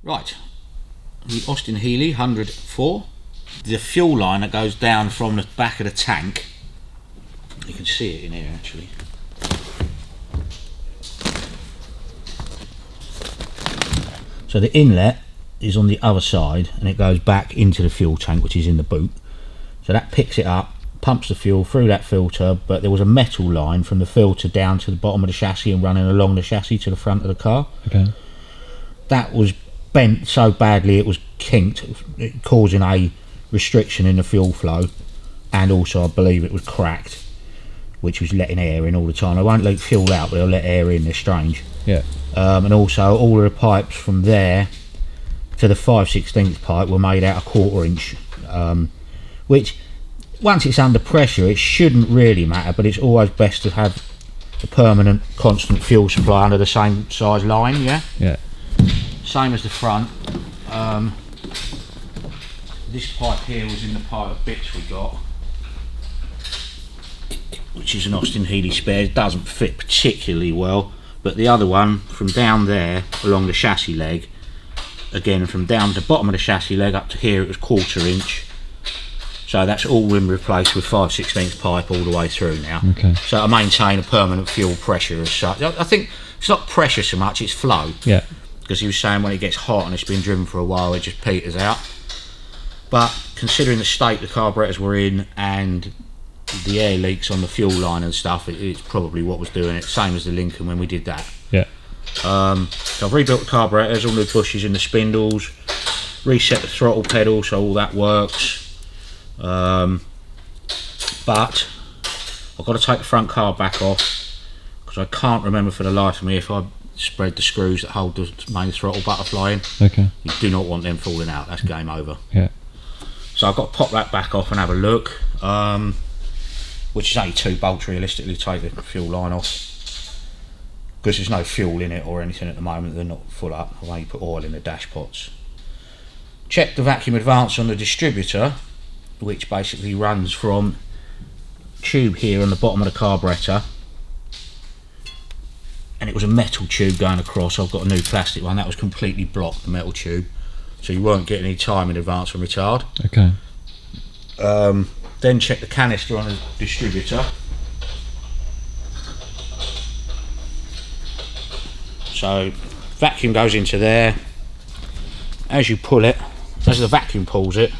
Right, the Austin Healey 104. The fuel line that goes down from the back of the tank, you can see it in here actually. So the inlet is on the other side and it goes back into the fuel tank, which is in the boot. So that picks it up, pumps the fuel through that filter, but there was a metal line from the filter down to the bottom of the chassis and running along the chassis to the front of the car. Okay. That was bent so badly it was kinked, causing a restriction in the fuel flow, and also I believe it was cracked, which was letting air in all the time. They won't let fuel out, but they'll let air in. They're strange. Yeah. And also all of the pipes from there to the 5/16 pipe were made out of 1/4 inch, which once it's under pressure it shouldn't really matter, but it's always best to have a permanent constant fuel supply under the same size line. Yeah. Same as the front. This pipe here was in the pile of bits we got, which is an Austin Healey spare. It doesn't fit particularly well, but the other one from down there along the chassis leg, again from down to the bottom of the chassis leg up to here, it was 1/4 inch. So that's all been replaced with 5/16 pipe all the way through now. Okay. So I maintain a permanent fuel pressure as such. I think it's not pressure so much, it's flow. Yeah. Because he was saying when it gets hot and it's been driven for a while, it just peters out. But considering the state the carburetors were in and the air leaks on the fuel line and stuff, it's probably what was doing it. Same as the Lincoln when we did that. Yeah. So I've rebuilt the carburetors, all the bushes in the spindles, reset the throttle pedal so all that works. But I've got to take the front car back off because I can't remember for the life of me if I spread the screws that hold the main throttle butterfly in. Okay. You do not want them falling out, that's game over. Yeah. So I've got to pop that back off and have a look, which is only 2 bolts realistically to take the fuel line off, because there's no fuel in it or anything at the moment. They're not full up. I've only put oil in the dash pots. Check the vacuum advance on the distributor, which basically runs from tube here on the bottom of the carburetor, and it was a metal tube going across. I've got a new plastic one that was completely blocked, the metal tube, so you weren't getting any time in advance from retard. Okay. Then check the canister on the distributor. So vacuum goes into there. As you pull it, as the vacuum pulls it,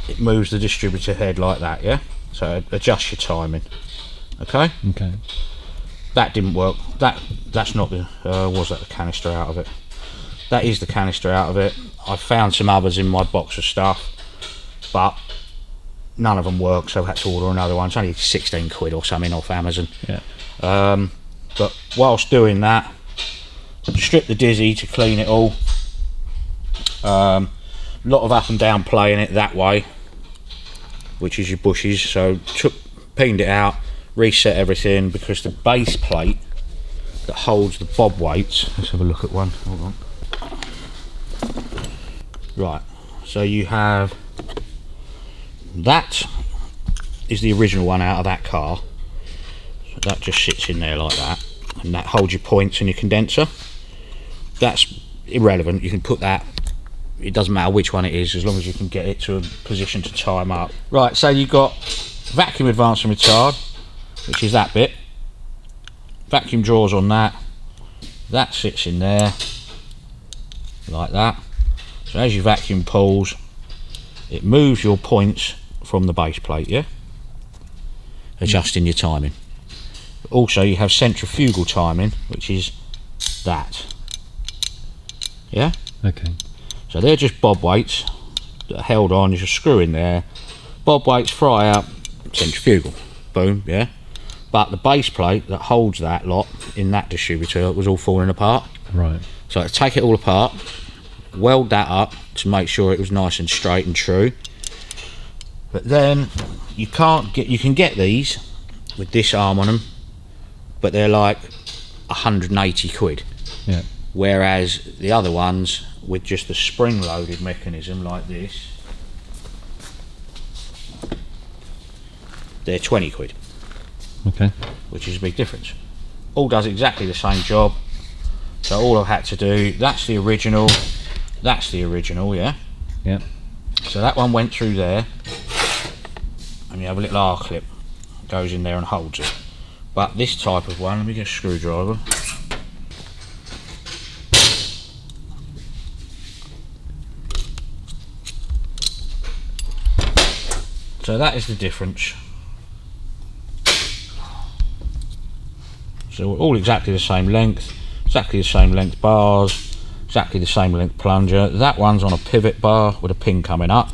it moves the distributor head like that, yeah? So adjust your timing. Okay? Okay. That didn't work. That's not the was that the canister out of it? That is the canister out of it. I found some others in my box of stuff, but none of them work, so I had to order another one. It's only 16 quid or something off Amazon. Yeah. But whilst doing that, strip the dizzy to clean it all. Lot of up and down play in it that way, which is your bushes. So peened it out, reset everything, because the base plate that holds the bob weights, let's have a look at one, hold on. Right, so you have, that is the original one out of that car, so that just sits in there like that, and that holds your points and your condenser. That's irrelevant, you can put that, it doesn't matter which one it is as long as you can get it to a position to time up. Right, so you've got vacuum advance and retard, which is that bit, vacuum drawers on that, that sits in there like that. So as your vacuum pulls, it moves your points from the base plate, yeah? Adjusting your timing. Also you have centrifugal timing, which is that, yeah? Okay. So they're just bob weights that are held on, there's a screw in there, bob weights, fry up, centrifugal, boom, yeah? But the base plate that holds that lot in that distributor was all falling apart. Right. So I had to take it all apart, weld that up to make sure it was nice and straight and true. But then you can get these with this arm on them, but they're like 180 quid. Yeah. Whereas the other ones with just the spring loaded mechanism like this, they're 20 quid. Okay. Which is a big difference. All does exactly the same job. So all I've had to do, that's the original, yeah? Yeah. So that one went through there, and you have a little R-clip, goes in there and holds it. But this type of one, let me get a screwdriver. So that is the difference. So we're all exactly the same length, exactly the same length bars, exactly the same length plunger. That one's on a pivot bar with a pin coming up,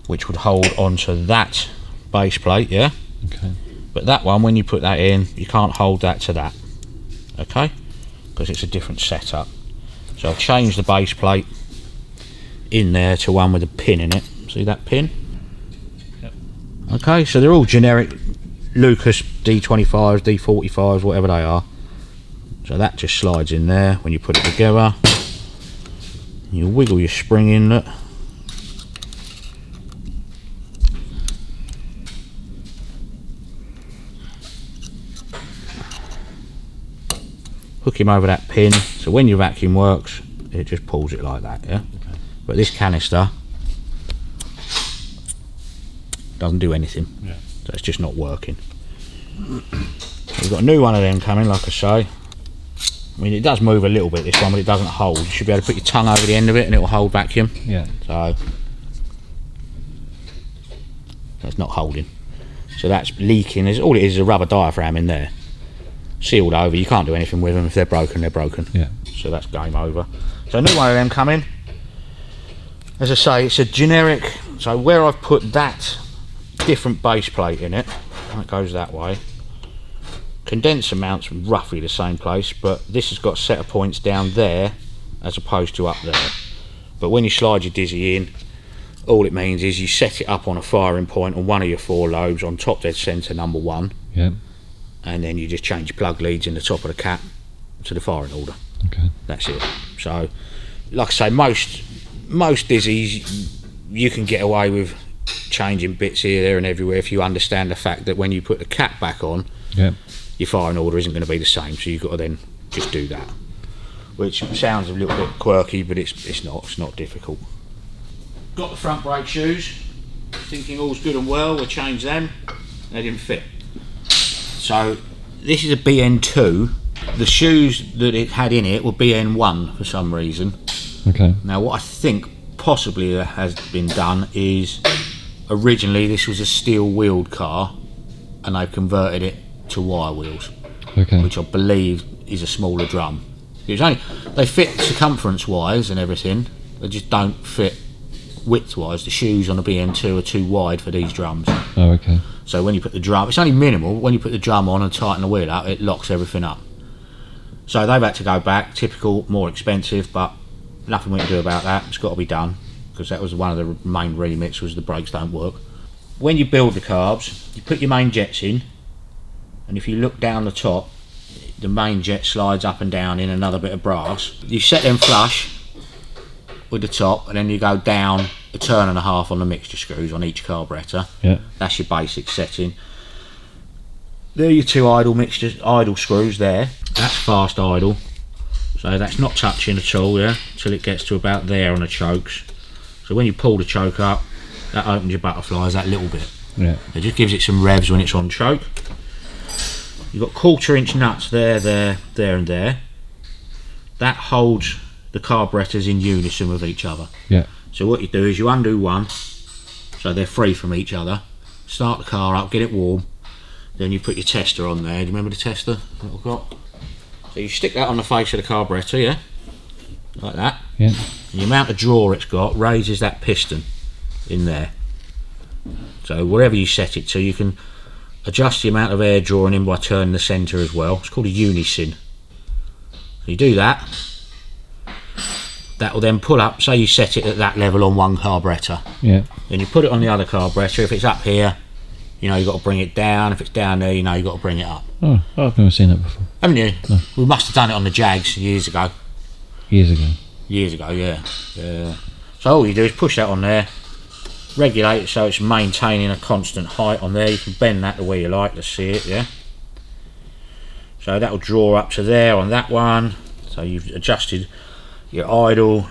which would hold onto that base plate, yeah? Okay. But that one, when you put that in, you can't hold that to that, okay? Because it's a different setup. So I've changed the base plate in there to one with a pin in it. See that pin? Yep. Okay, so they're all generic Lucas D25s, D45s, whatever they are. So that just slides in there when you put it together. You wiggle your spring inlet. Hook him over that pin, so when your vacuum works, it just pulls it like that, yeah? Okay. But this canister doesn't do anything. Yeah. So it's just not working. We've got a new one of them coming, like I say. I mean, it does move a little bit, this one, but it doesn't hold. You should be able to put your tongue over the end of it and it will hold vacuum. Yeah. So that's not holding. So that's leaking. All it is a rubber diaphragm in there. Sealed over. You can't do anything with them. If they're broken, they're broken. Yeah. So that's game over. So a new one of them coming. As I say, it's a generic. So where I've put that different base plate in it, that goes that way. Condenser mounts roughly the same place, but this has got a set of points down there as opposed to up there. But when you slide your dizzy in, all it means is you set it up on a firing point on one of your 4 lobes on top dead centre number 1. Yeah. And then you just change your plug leads in the top of the cap to the firing order. Okay. That's it. So, like I say, most dizzies you can get away with changing bits here, there, and everywhere if you understand the fact that when you put the cap back on, Yeah. your firing order isn't going to be the same. So you've got to then just do that, which sounds a little bit quirky, but it's not. It's not difficult. Got the front brake shoes. Thinking all's good and well. We'll change them. They didn't fit. So this is a BN2. The shoes that it had in it were BN1 for some reason. Okay. Now what I think possibly has been done is originally this was a steel wheeled car and they've converted it to wire wheels, Okay. which I believe is a smaller drum. They fit circumference wise and everything, they just don't fit width wise. The shoes on the BN2 are too wide for these drums. Oh, okay. So when you put the drum, it's only minimal, when you put the drum on and tighten the wheel up, it locks everything up. So they've had to go back, typical, more expensive, but nothing we can do about that. It's got to be done, because that was one of the main remits, was the brakes don't work. When you build the carbs, you put your main jets in, and if you look down the top, the main jet slides up and down in another bit of brass. You set them flush with the top, and then you go down a turn and a half on the mixture screws on each carburetor. Yeah. That's your basic setting. There are your 2 idle screws there. That's fast idle, so that's not touching at all, yeah, till it gets to about there on the chokes. So when you pull the choke up, that opens your butterflies that little bit. Yeah. It just gives it some revs when it's on choke. You've got 1/4 inch nuts there, and there. That holds the carburetors in unison with each other. Yeah. So what you do is you undo one, so they're free from each other. Start the car up, get it warm. Then you put your tester on there. Do you remember the tester that I've got? So you stick that on the face of the carburetor, yeah? Like that. Yeah. And the amount of draw it's got raises that piston in there. So wherever you set it to, you can adjust the amount of air drawing in by turning the centre as well. It's called a unison. So you do that. That will then pull up, say you set it at that level on one carburetor. Yeah. Then you put it on the other carburetor. If it's up here, you know you've got to bring it down. If it's down there, you know you've got to bring it up. Oh, I've never seen that before. Haven't you? No. We must have done it on the Jags years ago. Years ago. Years ago, yeah. So all you do is push that on there, regulate it so it's maintaining a constant height on there. You can bend that the way you like to see it, yeah. So that will draw up to there on that one, So you've adjusted your idle,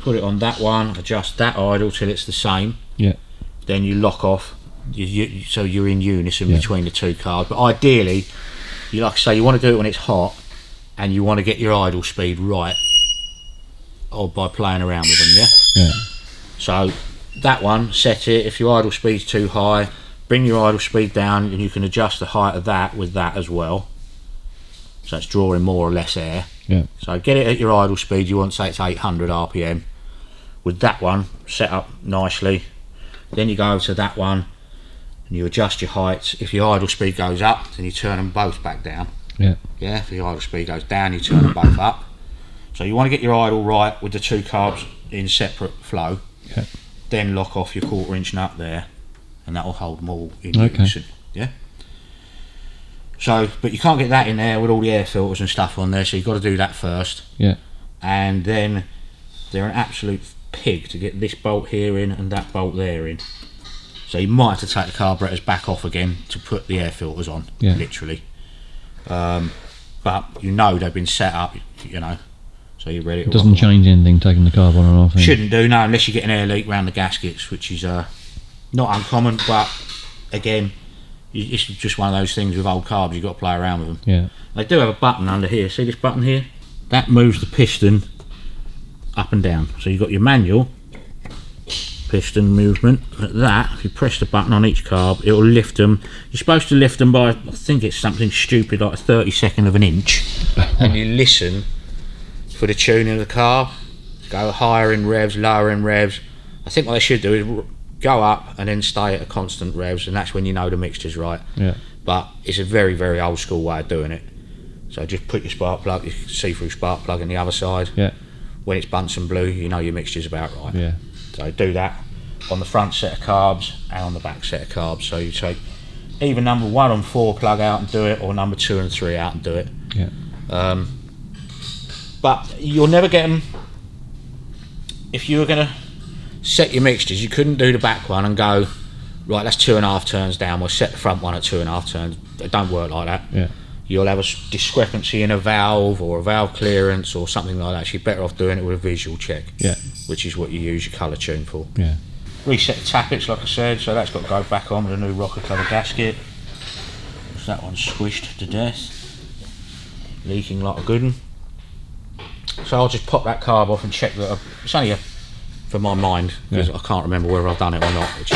put it on that one, adjust that idle till it's the same. Yeah. Then you lock off, so you're in unison between the two carbs. But ideally, like I say, you want to do it when it's hot, and you want to get your idle speed right, or by playing around with them. Yeah. So that one, set it. If your idle speed's too high, bring your idle speed down, and you can adjust the height of that with that as well. So it's drawing more or less air. Yeah. So get it at your idle speed. You want to say it's 800 RPM. With that one set up nicely. Then you go over to that one and you adjust your heights. If your idle speed goes up, then you turn them both back down. Yeah. Yeah. If your idle speed goes down, you turn them both up. So you want to get your idle right with the two carbs in separate flow. Yeah. Then lock off your 1/4 inch nut there, and that will hold them all in unison. Yeah. So, but you can't get that in there with all the air filters and stuff on there, so you've got to do that first. Yeah. And then they're an absolute pig to get this bolt here in and that bolt there in. So you might have to take the carburetors back off again to put the air filters on, literally. But you know they've been set up, you know, so you're ready to It doesn't change anything taking the carb on and off. Shouldn't do, no, unless you get an air leak around the gaskets, which is not uncommon, but again, it's just one of those things with old carbs, you've got to play around with them. Yeah. They do have a button under here, see this button here? That moves the piston up and down. So you've got your manual piston movement. At that, if you press the button on each carb, it will lift them. You're supposed to lift them by, I think it's something stupid like a 32nd of an inch. And you listen for the tuning of the carb. Go higher in revs, lower in revs. I think what they should do is go up and then stay at a constant revs, and that's when you know the mixture's right. Yeah. But it's a very, very old school way of doing it. So just put your spark plug, your see-through spark plug on the other side. Yeah. When it's Bunsen blue, you know your mixture's about right. Yeah. So do that on the front set of carbs and on the back set of carbs. So you take either number 1 and 4 plug out and do it, or number 2 and 3 out and do it. Yeah. But you'll never get them. If you were going to set your mixtures, you couldn't do the back one and go, right, that's 2.5 turns down, we'll set the front one at 2.5 turns. It don't work like that. Yeah. You'll have a discrepancy in a valve or a valve clearance or something like that. So you're better off doing it with a visual check. Yeah. Which is what you use your colour tune for. Yeah. Reset the tappets, like I said, so that's got to go back on with a new rocker cover gasket. So that one's squished to death, leaking like a good one. So I'll just pop that carb off and check that. It's only for my mind, because I can't remember whether I've done it or not. Which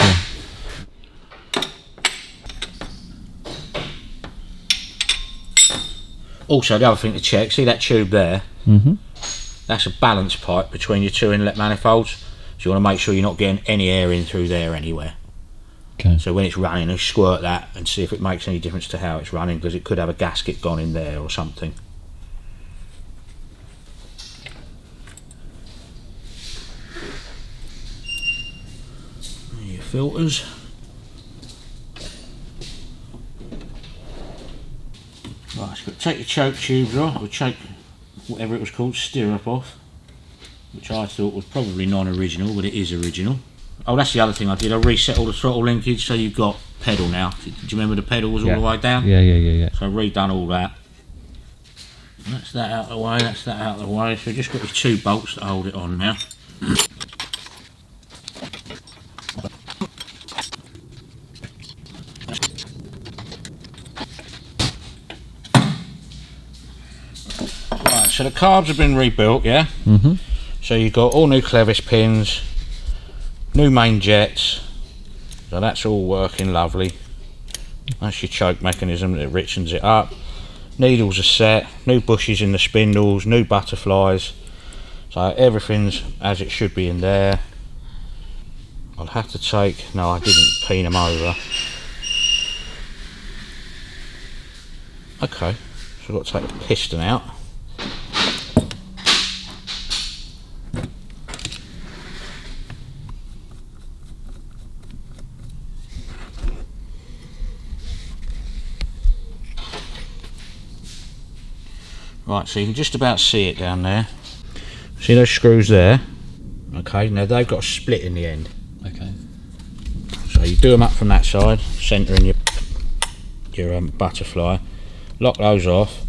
Also, the other thing to check, see that tube there? Mm-hmm. That's a balance pipe between your 2 inlet manifolds. So you want to make sure you're not getting any air in through there anywhere. Okay. So when it's running, you squirt that and see if it makes any difference to how it's running, because it could have a gasket gone in there or something. Your filters. Right, so take your choke tubes off, or choke, whatever it was called, stirrup off, which I thought was probably non-original, but it is original. Oh, that's the other thing I did, I reset all the throttle linkage, so you've got pedal now. Do you remember the pedal was all the way down? Yeah. So I've redone all that. And that's that out of the way, that's that out of the way, so just got your 2 bolts to hold it on now. So the carbs have been rebuilt, yeah? Mm-hmm. So you've got all new clevis pins, new main jets, so that's all working lovely. That's your choke mechanism that richens it up. Needles are set, new bushes in the spindles, new butterflies, so everything's as it should be in there. I'll have to take, no I didn't peen them over. Okay, so I've got to take the piston out. Right, so you can just about see it down there. See those screws there? Okay, now they've got a split in the end. Okay. So you do them up from that side, centering your butterfly, lock those off.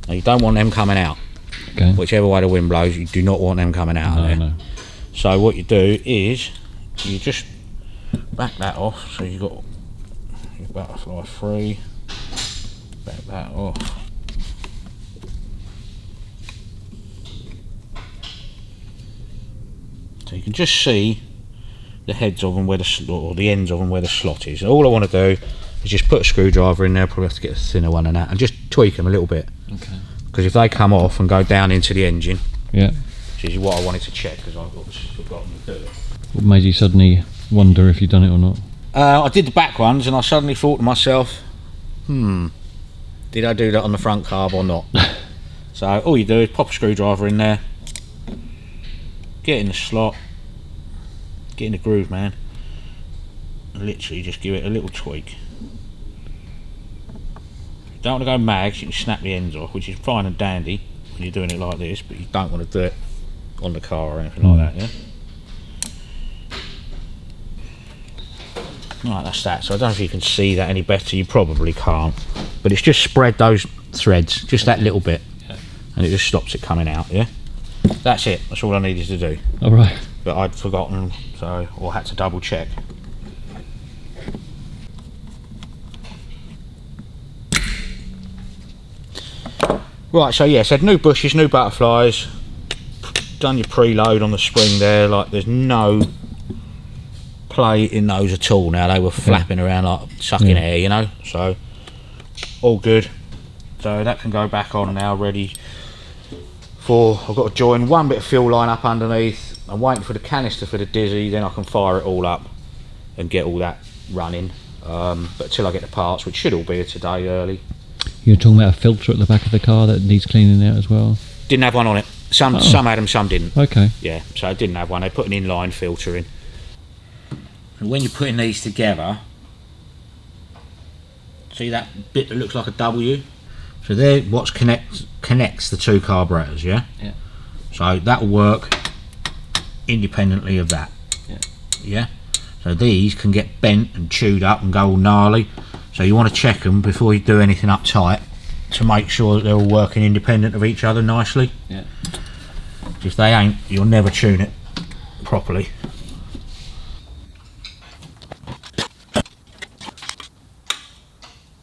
Now you don't want them coming out. Okay. Whichever way the wind blows, you do not want them coming out of there. No. So what you do is you just back that off. So you've got your butterfly free. Back that off. So you can just see the heads of them where or the ends of them where the slot is. All I want to do is just put a screwdriver in there. Probably have to get a thinner one than that, and just tweak them a little bit. Okay. Because if they come off and go down into the engine, Yeah. which is what I wanted to check, because I've obviously forgotten to do it. What made you suddenly wonder if you'd done it or not? I did the back ones, and I suddenly thought to myself, did I do that on the front carb or not? So all you do is pop a screwdriver in there, get in the slot, get in the groove, man, and literally just give it a little tweak. You don't want to go mags, you can snap the ends off, which is fine and dandy when you're doing it like this, but you don't want to do it on the car or anything like that, yeah? Right, that's that. So I don't know if you can see that any better, you probably can't. But it's just spread those threads, just that little bit, and it just stops it coming out, yeah? That's it, that's all I needed to do. Alright. But I'd forgotten, so, or had to double check. Right, so yes, had new bushes, new butterflies, done your preload on the spring there, like there's no play in those at all now. They were flapping around like sucking air, you know, so all good. So that can go back on now, ready for, I've got to join one bit of fuel line up underneath. I'm waiting for the canister for the Dizzy, then I can fire it all up and get all that running. But until I get the parts, which should all be here today early. You're talking about a filter at the back of the car that needs cleaning out as well? Didn't have one on it. Some had them, some didn't. Okay. Yeah, so I didn't have one. They put an inline filter in. And when you're putting these together, see that bit that looks like a W? So there, what connects the two carburetors, yeah? Yeah. So that will work independently of that. Yeah. Yeah? So these can get bent and chewed up and go all gnarly. So you want to check them before you do anything up tight to make sure that they're all working independent of each other nicely. Yeah. If they ain't, you'll never tune it properly.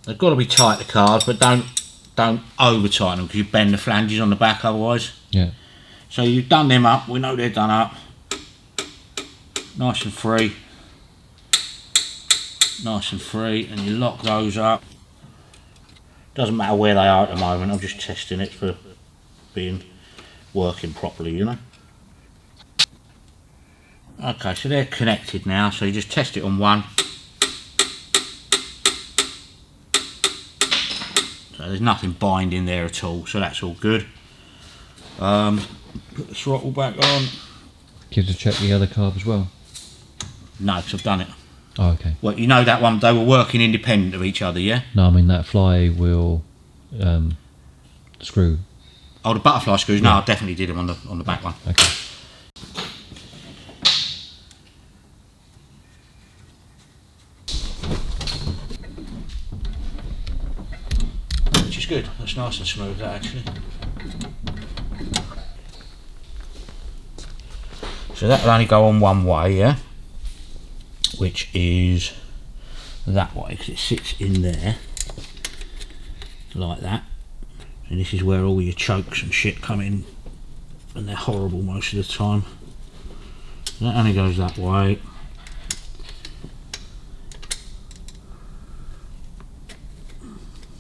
They've got to be tight, the cars, but don't over tighten them because you bend the flanges on the back otherwise. Yeah. So you've done them up, we know they're done up. Nice and free. Nice and free, and you lock those up. Doesn't matter where they are at the moment, I'm just testing it for working properly, you know. Okay, so they're connected now, so you just test it on one. So there's nothing binding there at all, so that's all good. Put the throttle back on. Do you have to check the other carb as well? No, because I've done it. Oh, okay. Well, you know that one, they were working independent of each other, yeah? No, I mean that flywheel screw. Oh, the butterfly screws? No, I definitely did them on the back one. Okay. Which is good. That's nice and smooth, that actually. So that will only go on one way, yeah? Which is that way, because it sits in there like that. And this is where all your chokes and shit come in, and they're horrible most of the time. So that only goes that way.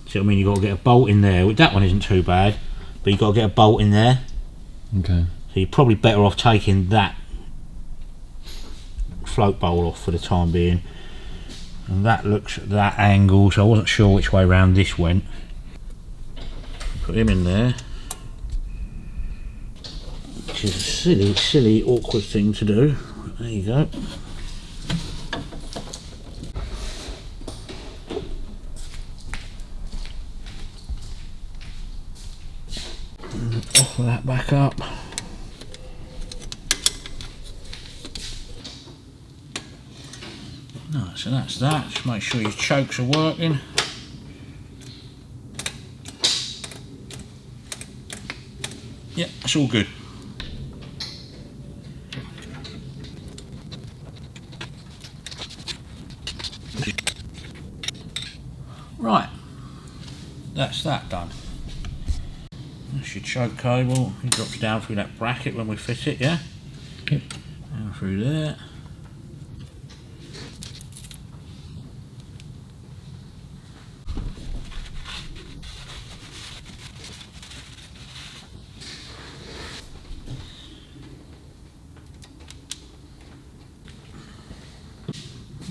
So I mean, you've got to get a bolt in there. That one isn't too bad, but you've got to get a bolt in there. Okay. So you're probably better off taking that float bowl off for the time being. And that looks at that angle, so I wasn't sure which way round this went. Put him in there, which is a silly, awkward thing to do. There you go. Offer that back up. No, so that's that. Just make sure your chokes are working. Yeah, that's all good. Right, that's that done. That's your choke cable. It drops down through that bracket when we fit it, yeah? Yep. Down through there.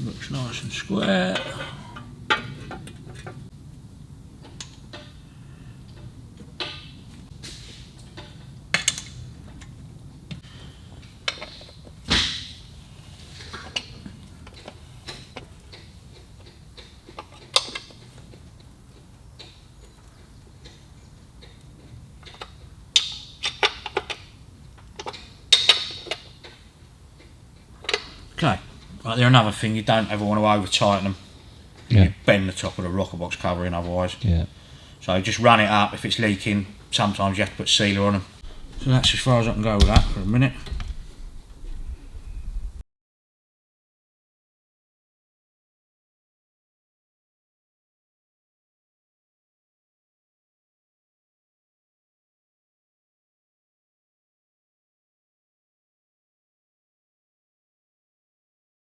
Looks nice and square. Okay, right, they're another thing, you don't ever want to over tighten them. Yeah. You bend the top of the rocker box covering otherwise. Yeah. So just run it up. If it's leaking, sometimes you have to put sealer on them. So that's as far as I can go with that for a minute.